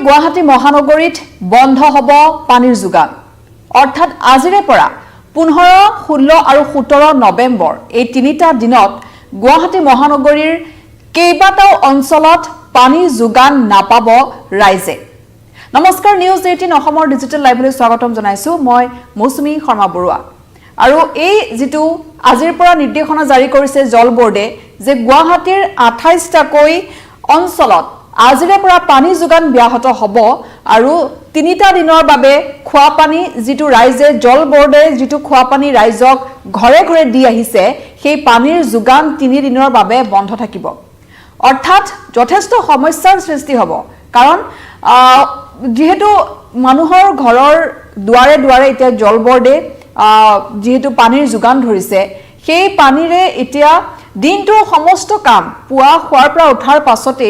গুৱাহাটী মহানগৰীত বন্ধ হ'ব পানীৰ যোগান অৰ্থাৎ আজিৰে পৰা 15, 16 আৰু 17 নৱেম্বৰ এই তিনিটা দিনত গুৱাহাটী মহানগৰীৰ কেইবাটাও অঞ্চলত পানী যোগান নাপাব ৰাইজে। নমস্কাৰ, নিউজ 18 অসমৰ ডিজিটেল লাইভলৈ স্বাগতম জনাইছো। মই মৌচুমী শৰ্মা বৰুৱা। আৰু এই যেটো আজিৰ পৰা নিৰ্দেশনা জাৰি কৰিছে জল বোৰ্ডে যে গুৱাহাটীৰ 28টাকৈ অঞ্চলত আজিৰে পৰা পানী যোগান ব্যাহত হ'ব আৰু তিনিটা দিনৰ বাবে খোৱা পানী যেটো ৰাইজে জল বোৰ্ডে যেটো খোৱা পানী ৰাইজক ঘৰে ঘৰে দি আহিছে সেই পানীৰ যোগান 3 দিনৰ বাবে বন্ধ থাকিব। অৰ্থাৎ যথেষ্ট সমস্যাৰ সৃষ্টি হ'ব, কাৰণ যেহেতু মানুহৰ ঘৰৰ দুৱাৰে দুৱাৰে এতিয়া জল বোৰ্ডে যেহেতু পানীৰ যোগান ধৰিছে, সেই পানীৰে এতিয়া দিনটোৰ সমস্ত কাম পুৱা খোৱাৰ পৰা উঠাৰ পাছতে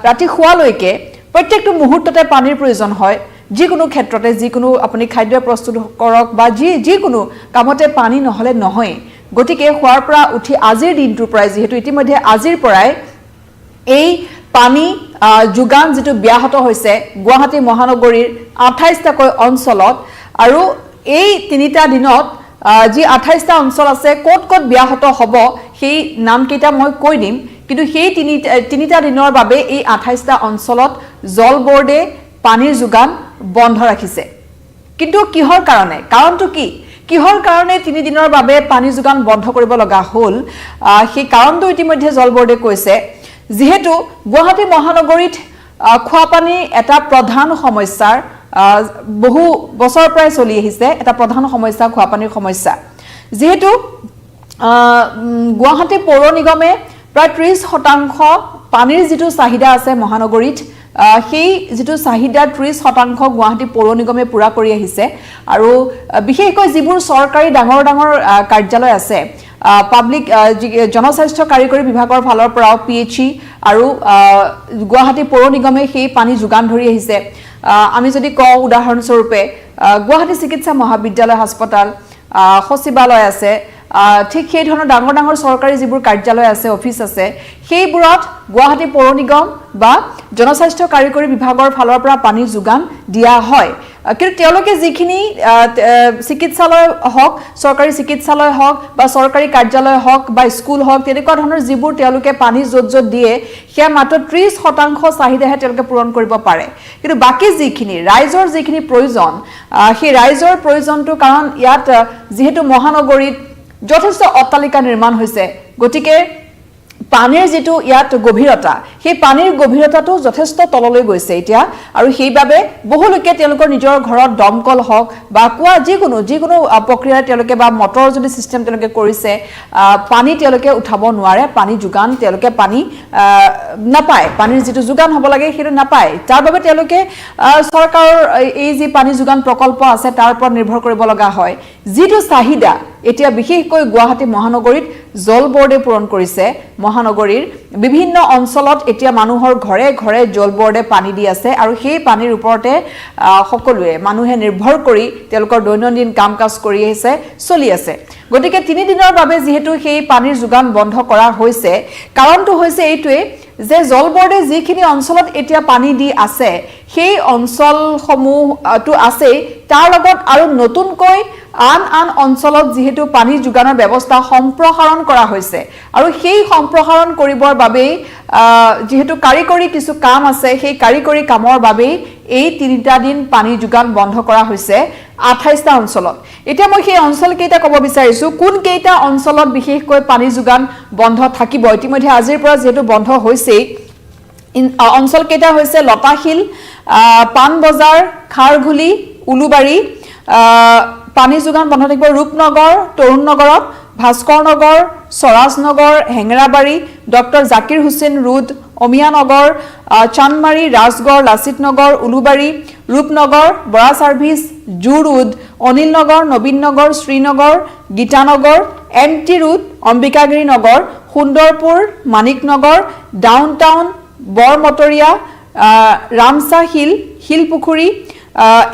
ৰাতি খোৱালৈকে প্ৰত্যেকটো মুহূৰ্ততে পানীৰ প্ৰয়োজন হয়। যিকোনো ক্ষেত্ৰতে যিকোনো আপুনি খাদ্য প্ৰস্তুত কৰক বা যিকোনো কামতে পানী নহলে নহয়। গতিকে খোৱাৰ পৰা উঠি আজিৰ দিনটোৰ পৰাই যেহেতু ইতিমধ্যে আজিৰ পৰাই এই পানী যোগান যেটো ব্যাহত হৈছে গুৱাহাটী মহানগৰীৰ 28টাকৈ অঞ্চলত, আৰু এই তিনিটা দিনত যি 28টা অঞ্চল আছে ক'ত ক'ত ব্যাহত হ'ব সেই নামকেইটা মই কৈ দিম, কিন্তু সেই তিনিটা দিনৰ বাবে এই 28টা অঞ্চলত জল বোৰ্ডে পানীৰ যোগান বন্ধ ৰাখিছে। কিন্তু কিহৰ কাৰণে, কাৰণটো কি, কিহৰ কাৰণে 3 দিনৰ বাবে পানী যোগান বন্ধ কৰিব লগা হ'ল, সেই কাৰণটো ইতিমধ্যে জল বোৰ্ডে কৈছে। যেহেতু গুৱাহাটী মহানগৰীত খোৱা পানী এটা প্ৰধান সমস্যাৰ বহু বছৰৰ পৰাই চলি আহিছে, এটা প্ৰধান সমস্যা খোৱা পানীৰ সমস্যা। যেহেতু গুৱাহাটী পৌৰ নিগমে প্ৰায় 30% পানীৰ যেটো চাহিদা আছে মহানগৰীত, সেই যেটো চাহিদা 30% গুৱাহাটী পৌৰ নিগমে পুৰা কৰি আহিছে। আৰু বিশেষকৈ যিবোৰ চৰকাৰী ডাঙৰ ডাঙৰ কাৰ্যালয় আছে, পাব্লিক জনস্বাস্থ্য কাৰিকৰী বিভাগৰ ফালৰ পৰাও PHE আৰু গুৱাহাটী পৌৰ নিগমে সেই পানী যোগান ধৰি আহিছে। আমি যদি কওঁ উদাহৰণস্বৰূপে গুৱাহাটী চিকিৎসা মহাবিদ্যালয় হাস্পতাল, সচিবালয় আছে, ঠিক সেই ধৰণৰ ডাঙৰ ডাঙৰ চৰকাৰী যিবোৰ কাৰ্যালয় আছে, অফিচ আছে, সেইবোৰত গুৱাহাটী পৌৰ নিগম বা জনস্বাস্থ্য কাৰিকৰী বিভাগৰ ফালৰ পৰা পানী যোগান দিয়া হয়। কিন্তু তেওঁলোকে যিখিনি চিকিৎসালয় হওক, চৰকাৰী চিকিৎসালয় হওক বা চৰকাৰী কাৰ্যালয় হওক বা স্কুল হওক, তেনেকুৱা ধৰণৰ যিবোৰ তেওঁলোকে পানী য'ত য'ত দিয়ে সেয়া মাত্ৰ 30% চাহিদাহে তেওঁলোকে পূৰণ কৰিব পাৰে। কিন্তু বাকী যিখিনি ৰাইজৰ যিখিনি প্ৰয়োজন, সেই ৰাইজৰ প্ৰয়োজনটো, কাৰণ ইয়াত যিহেতু মহানগৰীত যথেষ্ট অট্টালিকা নিৰ্মাণ হৈছে, গতিকে পানীৰ যেটো ইয়াত গভীৰতা, সেই পানীৰ গভীৰতাটো যথেষ্ট তললৈ গৈছে এতিয়া, আৰু সেইবাবে বহু লোকে তেওঁলোকৰ নিজৰ ঘৰত দমকল হওক বা কুঁৱা যিকোনো প্ৰক্ৰিয়াৰে তেওঁলোকে বা মটৰ যদি চিষ্টেম তেওঁলোকে কৰিছে, পানী তেওঁলোকে উঠাব নোৱাৰে, পানী যোগান তেওঁলোকে পানী নাপায়, পানীৰ যেটো যোগান হ'ব লাগে সেইটো নাপায়। তাৰ বাবে তেওঁলোকে চৰকাৰৰ এই যি পানী যোগান প্ৰকল্প আছে তাৰ ওপৰত নিৰ্ভৰ কৰিব লগা হয়। যিটো চাহিদা এতিয়া বিশেষকৈ গুৱাহাটী মহানগৰীত জল বোৰ্ডে পূৰণ কৰিছে, মহানগৰীৰ বিভিন্ন অঞ্চলত এতিয়া মানুহৰ ঘৰে ঘৰে জল বোৰ্ডে পানী দি আছে, আৰু সেই পানীৰ ওপৰতে সকলোৱে মানুহে নিৰ্ভৰ কৰি তেওঁলোকৰ দৈনন্দিন কাম কাজ কৰি আহিছে, চলি আছে। গতিকে 3 দিনৰ বাবে যিহেতু সেই পানীৰ যোগান বন্ধ কৰা হৈছে, কাৰণটো হৈছে এইটোৱে যে জল বোৰ্ডে যিখিনি অঞ্চলত এতিয়া পানী দি আছে সেই অঞ্চলসমূহটো আছে, তাৰ লগত আৰু নতুনকৈ আন অঞ্চলত যেহেতু পানী যোগানৰ ব্যৱস্থা সম্প্ৰসাৰণ কৰা হৈছে, আৰু সেই সম্প্ৰসাৰণ কৰিবৰ বাবে যেহেতু কাৰিকৰী কিছু কাম আছে, সেই কাৰিকৰী কামৰ বাবে এই 3টা দিন পানী যোগান বন্ধ কৰা হৈছে 28টা অঞ্চলত। এতিয়া মই সেই অঞ্চল কেইটা ক'ব বিচাৰিছো, কোন কেইটা অঞ্চলত বিশেষকৈ পানী যোগান বন্ধ থাকিব। ইতিমধ্যে আজিৰ পৰা যেহেতু বন্ধ হৈছেই, অঞ্চল কেইটা হৈছে লতাশিল, পাণবজাৰ, খাৰঘুলি, উলুবাৰী। পানী যোগান বন্ধ থাকিব ৰূপনগৰ, তৰুণ নগৰত, Bhaskar Nagar, Swaraj Nagar, Hengrabari, doctor Zakir Hussain road, Amiya Nagar, Chandmari, Rajgarh, Lachit Nagar, Ulubari, Rupnagar, Bora service, zoo road, Anil Nagar, Nabin Nagar, Srinagar, Geetanagar, MT road, Ambikagiri Nagar, Sundarpur, Manik Nagar, down town, Barmotoria, Ramsa hill, Silpukhuri,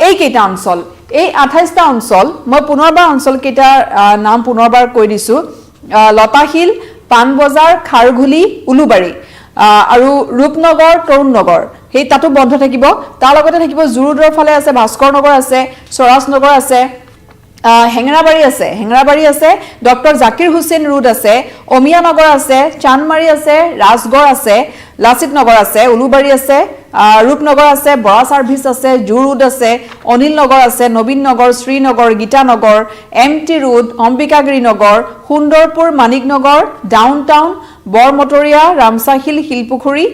এইকেইটা অঞ্চল, এই 28টা অঞ্চল। মই পুনৰবাৰ অঞ্চল কেইটাৰ নাম পুনৰবাৰ কৈ দিছো, লতাশিল, পাণবজাৰ, খাৰঘুলি, উলুবাৰী। আৰু ৰূপনগৰ তৰুণ নগৰ সেই তাতো বন্ধ থাকিব তাৰ লগতে থাকিব জুৰুডৰ ফালে আছে ভাস্কৰ নগৰ আছে স্বৰাজ নগৰ আছে হেঙৰাবাৰী আছে ডক্টৰ জাকিৰ হুছেইন ৰোড আছে অমিয়া নগৰ আছে চানমাৰী আছে ৰাজগড় আছে লাচিত নগৰ আছে উলুবাৰী আছে ৰূপনগৰ আছে বৰা সাৰ্ভিস আছে জুৰুড আছে অনিল নগৰ আছে নবীন নগৰ শ্ৰীনগৰ গীতানগৰ এমটি ৰোড অম্বিকাগিৰি নগৰ সুন্দৰপুৰ মানিক নগৰ ডাউনটাউন বৰমটৰীয়া ৰামচাহিল শিলপুখুৰী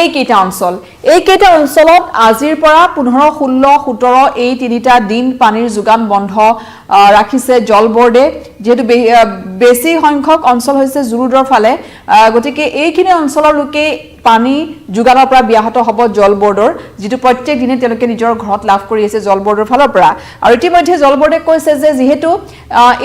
এইকেইটা অঞ্চলত আজিৰ পৰা 15 16 17 এই তিনিটা দিন পানীৰ যোগান বন্ধ ৰাখিছে জল বোৰ্ডে যেহেতু বেছি সংখ্যক অঞ্চল হৈছে জুৰুডৰ ফালে গতিকে এইখিনি অঞ্চলৰ লোকে পানী যোগানৰ পৰা ব্যাহত হ'ব জল বোৰ্ডৰ যেটো প্ৰত্যেক দিনে তেওঁলোকে নিজৰ ঘৰত লাভ কৰি আছে জল বোৰ্ডৰ ফালৰ পৰা আৰু ইতিমধ্যে জল বোৰ্ডে কৈছে যে যেহেতু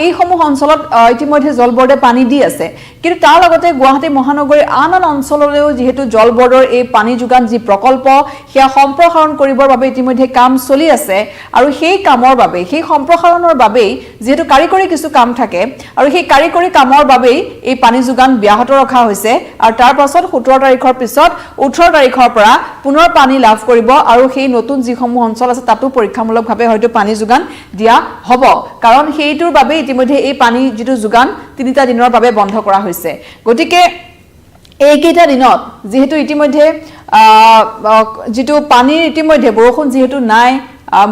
এই সমূহ অঞ্চলত ইতিমধ্যে জল বোৰ্ডে পানী দি আছে কিন্তু তাৰ লগতে গুৱাহাটী মহানগৰীৰ আন অঞ্চললৈও যেহেতু জল বোৰ্ডৰ এই পানী যোগান যি প্ৰকল্প সেয়া সম্প্ৰসাৰণ কৰিবৰ বাবে ইতিমধ্যে কাম চলি আছে আৰু সেই কামৰ বাবে সেই সম্প্ৰসাৰণৰ বাবে যেহেতু কাৰিকৰী কিছু কাম থাকে আৰু সেই কাৰিকৰী কামৰ বাবে এই পানী যোগান ব্যাহত ৰখা হৈছে আৰু তাৰ পাছত 17 তাৰিখৰ পিছত 18 তাৰিখৰ পৰা পুনৰ পানী লাভ কৰিব আৰু সেই নতুন যিসমূহ অঞ্চল আছে তাতো পৰীক্ষামূলকভাৱে হয়তো পানী যোগান দিয়া হ'ব কাৰণ সেইটোৰ বাবে ইতিমধ্যে এই পানী যেটো যোগান তিনিটা দিনৰ বাবে বন্ধ কৰা হৈছে গতিকে এইকেইটা দিনত যেহেতু ইতিমধ্যে যেটো পানীৰ ইতিমধ্যে বৰষুণ যেহেতু নাই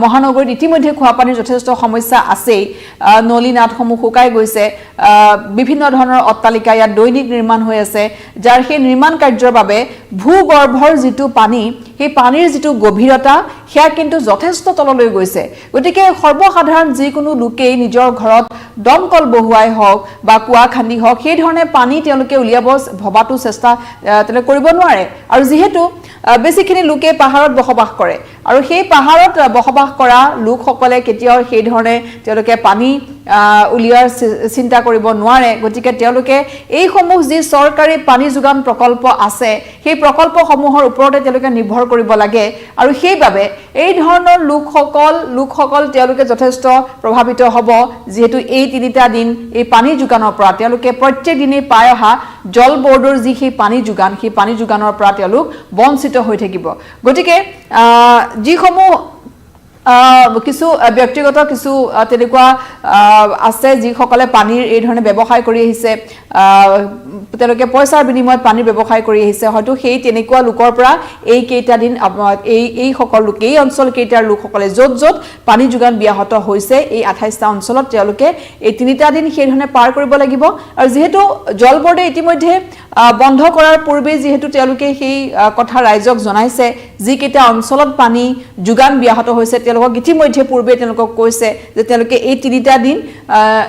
মহানগৰীত ইতিমধ্যে খোৱা পানীৰ যথেষ্ট সমস্যা আছে নলী নাদসমূহ শুকাই গৈছে বিভিন্ন ধৰণৰ অট্টালিকা ইয়াত দৈনিক নিৰ্মাণ হৈ আছে যাৰ সেই নিৰ্মাণ কাৰ্যৰ বাবে ভূগৰ্ভৰ যেটো পানী সেই পানীৰ যেটো গভীৰতা সেয়া কিন্তু যথেষ্ট তললৈ গৈছে গতিকে সৰ্বসাধাৰণ যিকোনো লোকে নিজৰ ঘৰত দমকল বহুৱাই হওক বা কুৱা খান্দি হওক সেই ধৰণে পানী তেওঁলোকে উলিয়াব ভবাটো চেষ্টা তেওঁলোকে কৰিব নোৱাৰে আৰু যেহেতু বেছিখিনি লোকে পাহাৰত বসবাস কৰে আৰু সেই পাহাৰত বসবাস কৰা লোকসকলে কেতিয়াও সেই ধৰণে তেওঁলোকে পানী উলিয়াৰ চিন্তা কৰিব নোৱাৰে গতিকে তেওঁলোকে এই সমূহ যি চৰকাৰী পানী যোগান প্ৰকল্প আছে সেই প্ৰকল্পসমূহৰ ওপৰতে তেওঁলোকে নিৰ্ভৰ কৰিব লাগে আৰু সেইবাবে এই ধৰণৰ লোকসকল তেওঁলোকে যথেষ্ট প্ৰভাৱিত হ'ব যেহেতু এই তিনিটা দিন এই পানী যোগানৰ পৰা তেওঁলোকে প্ৰত্যেক দিনে পাই অহা জল বোৰ্ডৰ যি সেই পানী যোগানৰ পৰা তেওঁলোক বঞ্চিত হৈ থাকিব গতিকে যিসমূহ কিছু ব্যক্তিগত কিছু তেনেকুৱা আছে যিসকলে পানীৰ এই ধৰণে ব্যৱসায় কৰি আহিছে তেওঁলোকে পইচাৰ বিনিময়ত পানীৰ ব্যৱসায় কৰি আহিছে হয়তো সেই তেনেকুৱা লোকৰ পৰা এই কেইটা দিন এই সকল লোক এই অঞ্চল কেইটাৰ লোকসকলে য'ত পানী যোগান ব্যাহত হৈছে এই 28টা অঞ্চলত তেওঁলোকে এই তিনিটা দিন সেই ধৰণে পাৰ কৰিব লাগিব আৰু যেহেতু জল বোৰ্ডে ইতিমধ্যে বন্ধ কৰাৰ পূৰ্বে যেহেতু তেওঁলোকে সেই কথা ৰাইজক জনাইছে যি কেইটা অঞ্চলত পানী যোগান ব্যাহত হৈছে তেওঁলোকক ইতিমধ্যে পূৰ্বে তেওঁলোকক কৈছে যে তেওঁলোকে এই তিনিটা দিন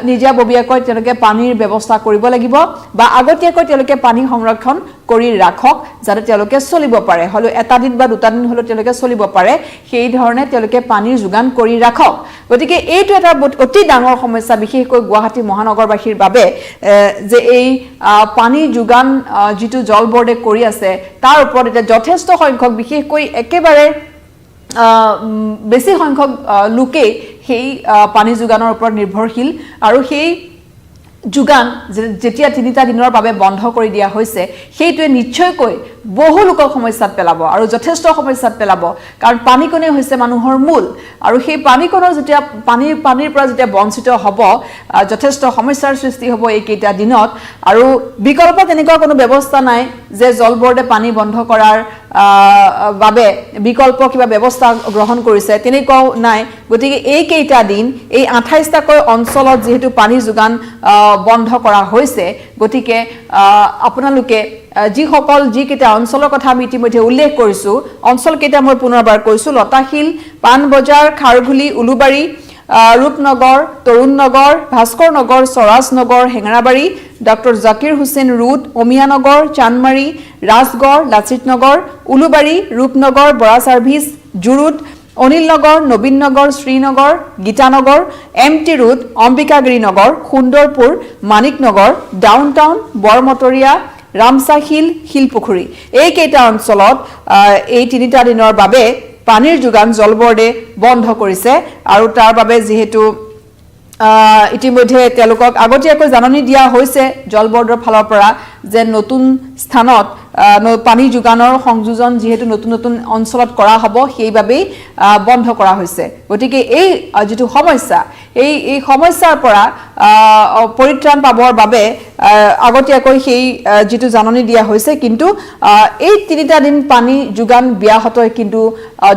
নিজাববীয়াকৈ তেওঁলোকে পানীৰ ব্যৱস্থা কৰিব লাগিব বা আগতীয়াকৈ তেওঁলোকে পানী সংৰক্ষণ কৰি ৰাখক যাতে তেওঁলোকে চলিব পাৰে হলো এটা দিন বা দুটা দিন হলো তেওঁলোকে চলিব পাৰে সেই ধৰণে তেওঁলোকে পানীৰ যোগান কৰি ৰাখক গতিকে এইটো এটা অতি ডাঙৰ সমস্যা বিশেষকৈ গুৱাহাটী মহানগৰবাসীৰ বাবে যে এই পানী যোগান যেটো জল বোৰ্ডে কৰি আছে তাৰ ওপৰত এটা যথেষ্ট সংখ্যক বিশেষকৈ একেবাৰে বেছি সংখ্যক লোকে সেই পানী যোগানৰ ওপৰত নিৰ্ভৰশীল আৰু সেই যোগান যেতিয়া তিনিটা দিনৰ বাবে বন্ধ কৰি দিয়া হৈছে সেইটোৱে নিশ্চয়কৈ বহু লোকক সমস্যাত পেলাব আৰু যথেষ্ট সমস্যাত পেলাব কাৰণ পানীকণে হৈছে মানুহৰ মূল আৰু সেই পানীকণৰ যেতিয়া পানীৰ পৰা যেতিয়া বঞ্চিত হ'ব যথেষ্ট সমস্যাৰ সৃষ্টি হ'ব এই কেইটা দিনত আৰু বিকল্প তেনেকুৱা কোনো ব্যৱস্থা নাই যে জল বোৰ্ডে পানী বন্ধ কৰাৰ বাবে বিকল্প কিবা ব্যৱস্থা গ্ৰহণ কৰিছে তেনেকুৱাও নাই গতিকে এই কেইটা দিন এই 28টাকৈ অঞ্চলত যেহেতু পানী যোগান বন্ধ কৰা হৈছে গতিকে আপোনালোকে যিকেইটা অঞ্চলৰ কথা আমি ইতিমধ্যে উল্লেখ কৰিছো অঞ্চল কেইটা মই পুনৰবাৰ কৈছো লতাশিল পানবজাৰ খাৰঘুলি উলুবাৰী ৰূপনগৰ তৰুণ নগৰ ভাস্কৰ নগৰ স্বৰাজ নগৰ হেঙৰাবাৰী ডক্টৰ জাকিৰ হুছেইন ৰোড অমিয়া নগৰ Chandmari Rajgarh Lachit Nagar Ulubari Rupnagar Bora service জুৰুড Anil Nagar Nabin Nagar Srinagar Geetanagar MT road Ambikagiri Nagar Sundarpur Manik নগৰ ডাউনটাউন বৰমটৰীয়া ৰামচাহিল শিলপুখুৰী এই কেইটা অঞ্চলত এই তিনিটা দিনৰ বাবে পানীৰ যোগান জল বোৰ্ডে বন্ধ কৰিছে আৰু তাৰ বাবে যেহেতু ইতিমধ্যে তেওঁলোকক আগতীয়াকৈ জাননী দিয়া হৈছে জল বোৰ্ডৰ ফালৰ পৰা যে নতুন স্থানত পানী যোগানৰ সংযোজন যিহেতু নতুন নতুন অঞ্চলত কৰা হ'ব সেইবাবেই বন্ধ কৰা হৈছে গতিকে এই যেটো সমস্যা এই সমস্যাৰ পৰা পৰিত্ৰাণ পাবৰ বাবে আগতীয়াকৈ সেই যেটো জাননী দিয়া হৈছে কিন্তু এই 3টা দিন পানী যোগান ব্যাহত কিন্তু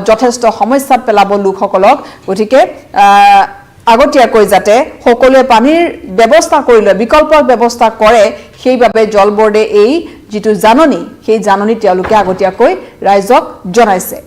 যথেষ্ট সমস্যাত পেলাব লোকসকলক গতিকে আগতীয়াকৈ যাতে সকলোৱে পানীৰ ব্যৱস্থা কৰিলে বিকল্পৰ ব্যৱস্থা কৰে সেইবাবে জল বৰ্ডে এই যেটো জাননী সেই জাননী তেওঁলোকে আগতীয়াকৈ ৰাইজক জনাইছে